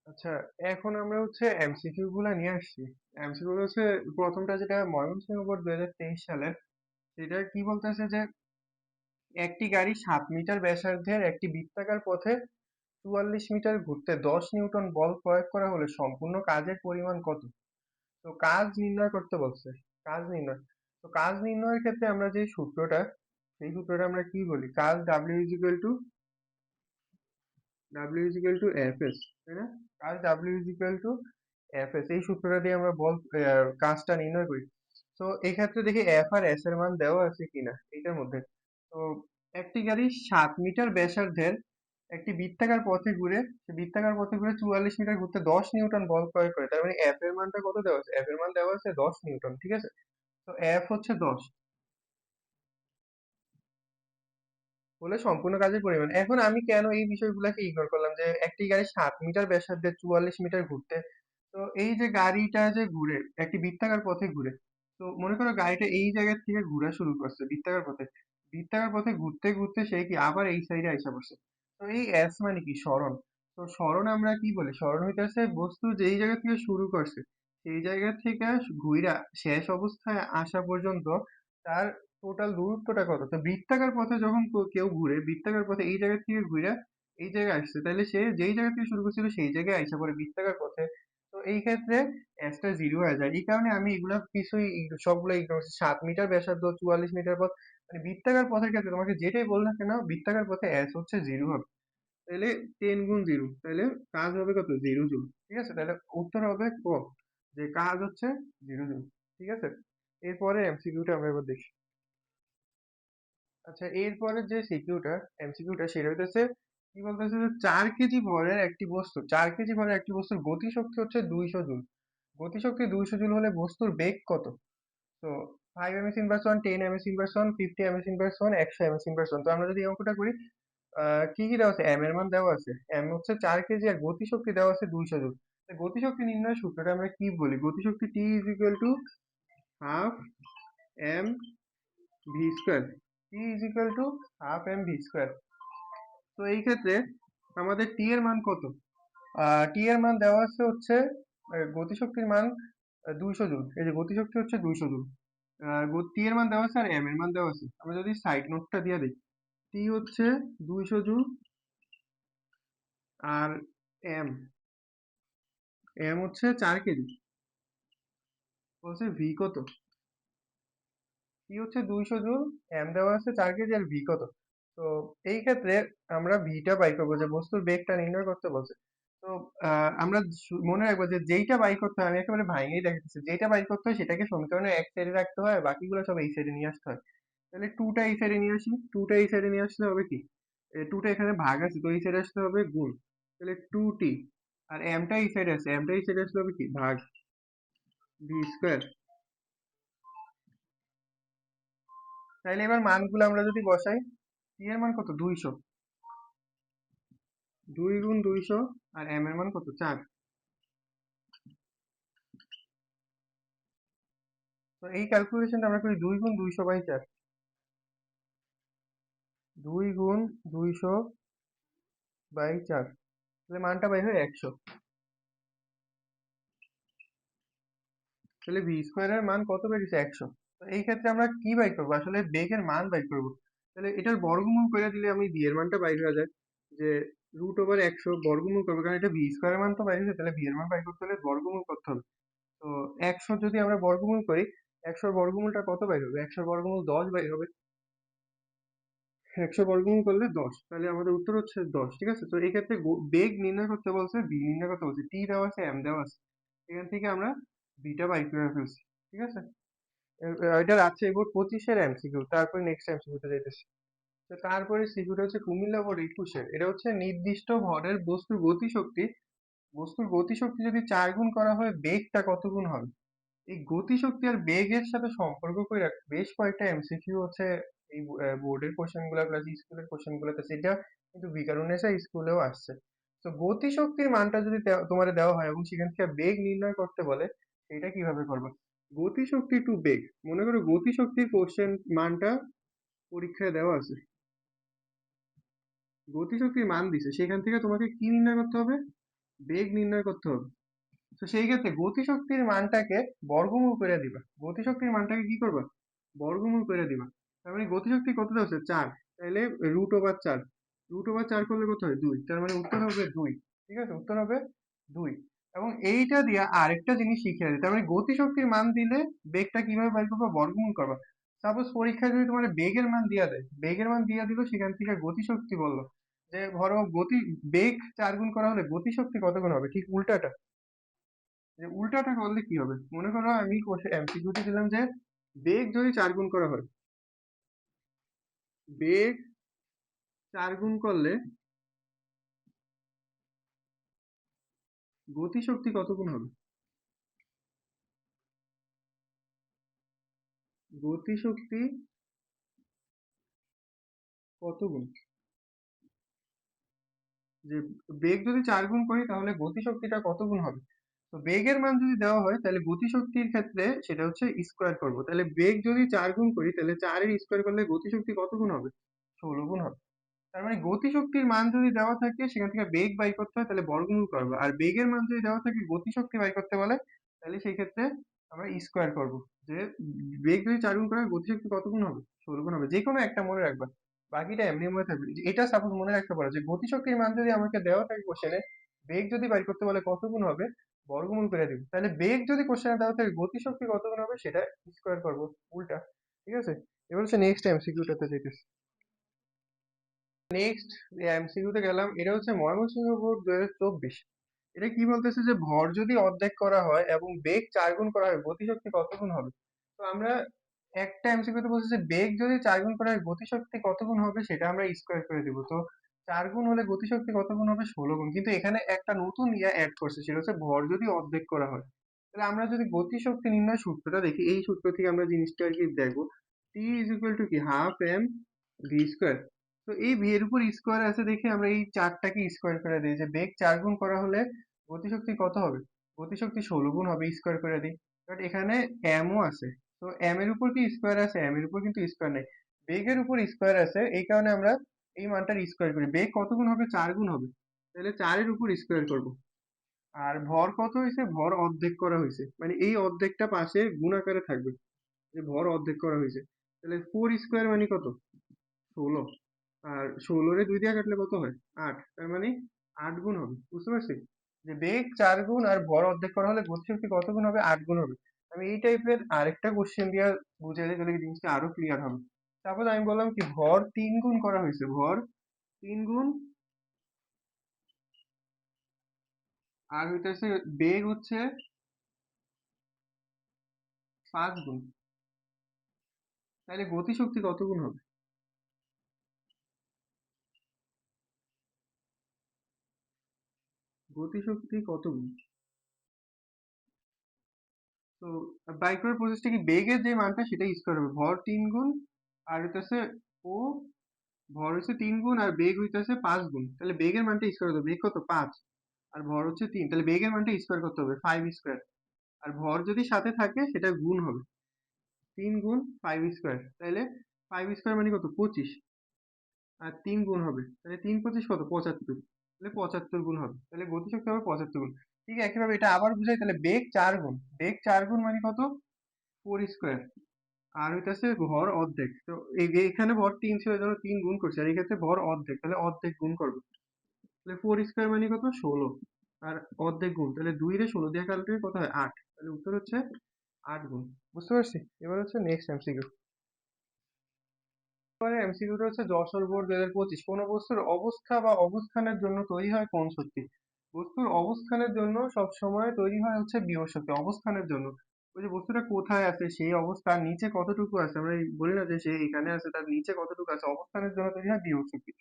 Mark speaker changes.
Speaker 1: আচ্ছা, এখন আমরা হচ্ছে এমসিকিউ গুলা নিয়ে আসছি। এমসিকিউ গুলো হচ্ছে প্রথমটা যেটা ময়মনসিংহ বোর্ড 2023 সালের, সেটা কি বলতেছে যে একটি গাড়ি 7 মিটার ব্যাসার্ধের একটি বৃত্তাকার পথে 44 মিটার ঘুরতে 10 নিউটন বল প্রয়োগ করা হলে সম্পূর্ণ কাজের পরিমাণ কত? তো কাজ নির্ণয় করতে বলছে। কাজ নির্ণয়। তো কাজ নির্ণয়ের ক্ষেত্রে আমরা যে সূত্রটা, সেই সূত্রটা আমরা কি বলি? কাজ W এফ এস, তাই না? কাজ এফ এস, এই সূত্রটা দিয়ে আমরা কাজটা নির্ণয় করি। তো এই ক্ষেত্রে দেখি এফ আর এস এর মান দেওয়া আছে কিনা এইটার মধ্যে। তো একটি গাড়ি 7 মিটার ব্যাসার্ধের একটি বৃত্তাকার পথে ঘুরে, সে বৃত্তাকার পথে ঘুরে 44 মিটার ঘুরতে 10 নিউটন বল প্রয়োগ করে। তার মানে এফ এর মানটা কত দেওয়া আছে? এফ এর মান দেওয়া আছে 10 নিউটন, ঠিক আছে? তো এফ হচ্ছে 10 হলে সম্পূর্ণ কাজের পরিমাণ। এখন আমি কেন এই বিষয়গুলোকে ইগনোর করলাম যে একটি গাড়ি 7 মিটার ব্যাসার্ধে 44 মিটার ঘুরতে, তো এই যে গাড়িটা যে ঘুরে একটি বৃত্তাকার পথে ঘুরে, তো মনে করো গাড়িটা এই জায়গা থেকে ঘোরা শুরু করছে বৃত্তাকার পথে, বৃত্তাকার পথে ঘুরতে ঘুরতে সে কি আবার এই সাইডে আইসা পড়ছে। তো এই এস মানে কি? সরণ। তো সরণ আমরা কি বলি? সরণ হইতেছে বস্তু যেই জায়গা থেকে শুরু করছে সেই জায়গা থেকে ঘুইরা শেষ অবস্থায় আসা পর্যন্ত তার টোটাল দূরত্বটা কত। তো বৃত্তাকার পথে যখন কেউ ঘুরে, বৃত্তাকার পথে এই জায়গা থেকে ঘুরে এই জায়গায় আসছে, তাহলে সে যেই জায়গা থেকে শুরু করছিল সেই জায়গায় আইসা পড়ে বৃত্তাকার পথে। তো এই ক্ষেত্রে এসটা জিরো হয়ে যায়। এই কারণে আমি এগুলা কিছুই সবগুলো ইগনোর করছি। 7 মিটার ব্যাসার্ধ, 44 মিটার পথ, মানে বৃত্তাকার পথের ক্ষেত্রে তোমাকে যেটাই বল না কেন, বৃত্তাকার পথে এস হচ্ছে জিরো হবে। তাহলে 10 গুণ 0, তাহলে কাজ হবে কত? 0 জুল। ঠিক আছে, তাহলে উত্তর হবে ক, যে কাজ হচ্ছে 0 জুল। ঠিক আছে, এরপরে এমসিকিউটা আমরা এবার দেখি। আচ্ছা, এরপরে যে সিকিউটা, এমসিকিউটা, সেটা হইতেছে কি বলতেছে যে 4 কেজি ভরের একটি বস্তু, 4 কেজি ভরের একটি বস্তুর গতিশক্তি হচ্ছে 200 জুল। গতিশক্তি 200 জুল হলে বস্তুর বেগ কত? তো 5 ms/s, 10 ms/s, 50 ms/s, 100 ms/s। তো আমরা যদি এই অঙ্কটা করি, কি কি দেওয়া আছে? এম এর মান দেওয়া আছে, এম হচ্ছে 4 কেজি আর গতিশক্তি দেওয়া আছে 200 জুল। গতিশক্তি নির্ণয়ের সূত্রটা আমরা কি বলি? গতিশক্তি T is equal to half M V square. T is equal to half M V square. তো এই ক্ষেত্রে আমাদের টি এর মান কত? টি এর মান দেওয়া আছে হচ্ছে গতিশক্তির মান 200 জুল। এই যে গতিশক্তি হচ্ছে 200 জুল, টি এর মান দেওয়া আছে আর এম এর মান দেওয়া আছে। আমরা যদি সাইড নোটটা দিয়ে দিই, টি হচ্ছে 200 জুল আর এম, এম হচ্ছে 4 কেজি। বলছে ভি কত? টি হচ্ছে 200 জুল, এম দেওয়া আছে 4 কেজি, আর ভি কত? তো এই ক্ষেত্রে আমরা ভিটা বাই করবো, যে বস্তুর বেগটা নির্ণয় করতে বলছে। তো আমরা মনে রাখবো যে যেইটা বাই করতে হয়, আমি একেবারে ভাঙেই দেখাচ্ছি, যেটা বাই করতে হয় সেটাকে সমীকরণের এক সাইডে রাখতে হয়, বাকিগুলো সব এই সাইডে নিয়ে আসতে হয়। তাহলে টুটা এই সাইডে নিয়ে আসি, টুটা এই সাইডে নিয়ে আসলে হবে কি, টুটা এখানে ভাগ আছে তো এই সাইডে আসতে হবে গুণ। তাহলে 2t, আর এমটা এই সাইডে আছে, এমটা এই সাইডে আসলে হবে কি, ভাগ ভি স্কোয়ার। তাইলে এবার মানগুলো আমরা যদি বসাই, টি এর মান কত? 200, 2 গুণ 200, আর এম এর মান কত? 4। তো এই ক্যালকুলেশনটা আমরা করি 2 গুণ 200/4। 2 গুণ 200/4, তাহলে মানটা পাই হয় 100। তাহলে ভি স্কোয়ারের মান কত বেরিয়েছে? 100। তো এই ক্ষেত্রে আমরা কি বাই করবো? আসলে বেগের মান বাই করবো। তাহলে এটার বর্গমূল করে দিলে আমি ভি এর মানটা বাইর হয়ে যায়, যে √100 বর্গমূল করবো, কারণ এটা ভি স্কোয়ারের মান তো বাইর হয়েছে, তাহলে ভি এর মান বাই করতে হলে বর্গমূল করতে হবে। তো 100 যদি আমরা বর্গমূল করি, 100 বর্গমূলটা কত বাইর হবে? 100 বর্গমূল 10 বাইর হবে। 100 বর্গমূল করলে 10, তাহলে আমাদের উত্তর হচ্ছে 10। ঠিক আছে, তো এই ক্ষেত্রে বেগ নির্ণয় করতে বলছে, বি নির্ণয় করতে বলছে, টি দেওয়া আছে, এম দেওয়া আছে, এখান থেকে আমরা বিটা বাই করে ফেলছি। ঠিক আছে, এটা রাজশাহী বোর্ড 25-এর এমসিকিউ। তারপরে নেক্সট এমসিকিউতে যাইতেছি। তো তারপরে সিকিউটা হচ্ছে কুমিল্লা বোর্ড 21-এর। এটা হচ্ছে নির্দিষ্ট ভরের বস্তুর গতিশক্তি যদি 4 গুণ করা হয়, বেগটা কত গুণ হবে? এই গতিশক্তি আর বেগের সাথে সম্পর্ক করে বেশ কয়েকটা এমসিকিউ হচ্ছে এই বোর্ডের কোশ্চেন গুলা প্লাস স্কুলের কোশ্চেন গুলাতে, সেটা কিন্তু বিকারুনেসা স্কুলেও আসছে। তো গতিশক্তির মানটা যদি তোমার দেওয়া হয় এবং সেখান থেকে বেগ নির্ণয় করতে বলে, সেটা কিভাবে করবে? গতিশক্তি টু বেগ, মনে করো গতিশক্তির কোশ্চেন মানটা পরীক্ষায় দেওয়া আছে, গতিশক্তির মান দিছে, সেখান থেকে তোমাকে কি নির্ণয় করতে হবে? বেগ নির্ণয় করতে হবে। তো সেই ক্ষেত্রে গতিশক্তির মানটাকে বর্গমূল করে দিবা, গতিশক্তির মানটাকে কি করবা, বর্গমূল করে দিবা। তার মানে গতিশক্তি কত দেওয়া আছে, 4, তাহলে √4, √4 করলে কত হয়, 2, তার মানে উত্তর হবে 2। ঠিক আছে, উত্তর হবে 2। এবং এইটা দিয়ে আরেকটা জিনিস শিখিয়ে দিই, তার মানে গতিশক্তির মান দিলে বেগটা কিভাবে বের করবা, বর্গমূল করবা। সাপোজ পরীক্ষায় যদি তোমার বেগের মান দিয়া দেয়, বেগের মান দিয়া দিল, সেখান থেকে গতিশক্তি বললো যে ধরো বেগ 4 গুণ করা হলে গতিশক্তি কত গুণ হবে, ঠিক উল্টাটা। যে উল্টাটা করলে কি হবে, মনে করো আমি এমসিকিউতে দিলাম যে বেগ যদি 4 গুণ করা হয়, বেগ 4 গুণ করলে গতিশক্তি কত গুণ হবে, গতিশক্তি কত গুণ, যে বেগ যদি 4 গুণ করি তাহলে গতিশক্তিটা কত গুণ হবে। তো বেগের মান যদি দেওয়া হয় তাহলে গতিশক্তির ক্ষেত্রে সেটা হচ্ছে স্কোয়ার করব, তাহলে বেগ যদি 4 গুণ করি তাহলে 4 এর স্কোয়ার করলে গতিশক্তি কত গুণ হবে, 16 গুণ হবে। তার মানে গতিশক্তির মান যদি দেওয়া থাকে সেখান থেকে বেগ বাই করতে হয়, তাহলে বর্গমূল করবো। আর বেগের মান যদি দেওয়া থাকে গতিশক্তি বাই করতে বলে, তাহলে সেই ক্ষেত্রে আমরা স্কোয়ার করব। যে বেগ যদি 4 গুণ করা হয় গতিশক্তি কত গুণ হবে, 16 গুণ হবে। যে কোনো একটা মনে রাখবা, বাকিটা এমনি মনে থাকবে। যে এটা সাপোজ মনে রাখতে পারো যে গতিশক্তির মান যদি আমাকে দেওয়া থাকে কোশ্চেনে, বেগ যদি বাই করতে বলে কত গুণ হবে, বর্গমূল করে দিব। তাহলে বেগ যদি কোশ্চেনে দেওয়া থাকে গতিশক্তি কত গুণ হবে, সেটা স্কোয়ার করবো, উল্টা। ঠিক আছে, এবার হচ্ছে নেক্সট এমসিকিউটাতে যেতেছি। নেক্সট যে এমসিকিউ তে গেলাম, এটা হচ্ছে ময়মনসিংহ বোর্ড 2024। এটা কি বলতেছে যে ভর যদি অর্ধেক করা হয় এবং বেগ 4 গুণ করা হয় গতিশক্তি কত গুণ হবে। তো আমরা একটা এমসিকিউ তে বলছে যে বেগ যদি 4 গুণ করা হয় গতিশক্তি কত গুণ হবে, সেটা আমরা স্কোয়ার করে দিব। তো 4 গুণ হলে গতিশক্তি কত গুণ হবে, 16 গুণ। কিন্তু এখানে একটা নতুন অ্যাড করছে, সেটা হচ্ছে ভর যদি অর্ধেক করা হয়। তাহলে আমরা যদি গতিশক্তি নির্ণয় সূত্রটা দেখি, এই সূত্র থেকে আমরা জিনিসটা আর কি দেখবো। টি ইজ ইকুয়াল টু কি, হাফ এম ভি স্কোয়ার। তো এই ভি এর উপর স্কোয়ার আছে দেখে আমরা এই চারটাকে স্কোয়ার করে দিই, যে বেগ 4 গুণ করা হলে গতিশক্তি কত হবে, গতিশক্তি 16 গুণ হবে, স্কোয়ার করে দিই। বাট এখানে এম ও আছে, তো এম এর উপর কি স্কোয়ার আছে, এম এর উপর কিন্তু স্কোয়ার নেই, বেগের উপর স্কোয়ার আছে, এই কারণে আমরা এই মানটার স্কোয়ার করি। বেগ কত গুণ হবে, 4 গুণ হবে, তাহলে 4 এর উপর স্কোয়ার করব। আর ভর কত হয়েছে, ভর অর্ধেক করা হয়েছে, মানে এই অর্ধেকটা পাশে গুণ আকারে থাকবে, যে ভর অর্ধেক করা হয়েছে। তাহলে 4 স্কোয়ার মানে কত, 16। আর 16 রে 2 দিয়ে কাটলে কত হয়, 8। তার মানে 8 গুণ হবে, বুঝতে পারছি। যে বেগ 4 গুণ আর ভর অর্ধেক করা হলে গতিশক্তি কত গুণ হবে, 8 গুণ হবে। আমি এই টাইপের আরেকটা কোশ্চেন দিয়ে বুঝিয়ে দিই, তাহলে জিনিসটা আরো ক্লিয়ার হবে। তারপর আমি বললাম কি ভর 3 গুণ করা হয়েছে, ভর 3 গুণ, আর হইতেছে বেগ হচ্ছে 5 গুণ, তাহলে গতিশক্তি কত গুণ হবে, গতিশক্তি কত গুণ। তো বাই করার প্রসেসটা কি, বেগের যে মানটা সেটা স্কোয়ার হবে, ভর 3 গুণ, আর হইতেছে ও, ভর হচ্ছে 3 গুণ আর বেগ হইতেছে 5 গুণ, তাহলে বেগের মানটা স্কোয়ার করতে হবে। বেগ কত, 5, আর ভর হচ্ছে 3, তাহলে বেগের মানটা স্কোয়ার করতে হবে, 5 স্কোয়ার। আর ভর যদি সাথে থাকে সেটা গুণ হবে, 3 গুণ 5 স্কোয়ার, তাহলে 5 স্কোয়ার মানে কত, 25। আর 3 গুণ হবে, তাহলে 3 25 কত, 75, তাহলে 75 গুণ হবে, তাহলে গতিশক্তি হবে 75 গুণ। ঠিক একইভাবে এটা আবার বুঝাই, তাহলে বেগ 4 গুণ, বেগ 4 গুণ মানে কত, 4 স্কোয়ার। আর হইতাছে ভর অর্ধেক, তো এখানে ভর 3 ছিল, এই জন্য 3 গুণ করছি, আর এই ক্ষেত্রে ভর অর্ধেক, তাহলে অর্ধেক গুণ করবো। তাহলে 4 স্কোয়ার মানে কত, 16। আর অর্ধেক গুণ, তাহলে 2 রে 16 দিয়ে কাটলে কত হয়, 8। তাহলে উত্তর হচ্ছে 8 গুণ। বুঝতে পারছি, এবার হচ্ছে নেক্সট এমসিকিউ। এবারে এমসিকিউটা হচ্ছে যশোর বোর্ড 2025, কোন বস্তুর অবস্থা বা অবস্থানের জন্য তৈরি হয় কোন শক্তি। বস্তুর অবস্থানের জন্য সব সময় তৈরি হয় হচ্ছে বিভব শক্তি, অবস্থানের জন্য। ওই যে বস্তুটা কোথায় আছে, সেই অবস্থার নিচে কতটুকু আছে, আমরা এই বলি না যে সে এখানে আছে, তার নিচে কতটুকু আছে, অবস্থানের জন্য তৈরি হয় বিভব শক্তি।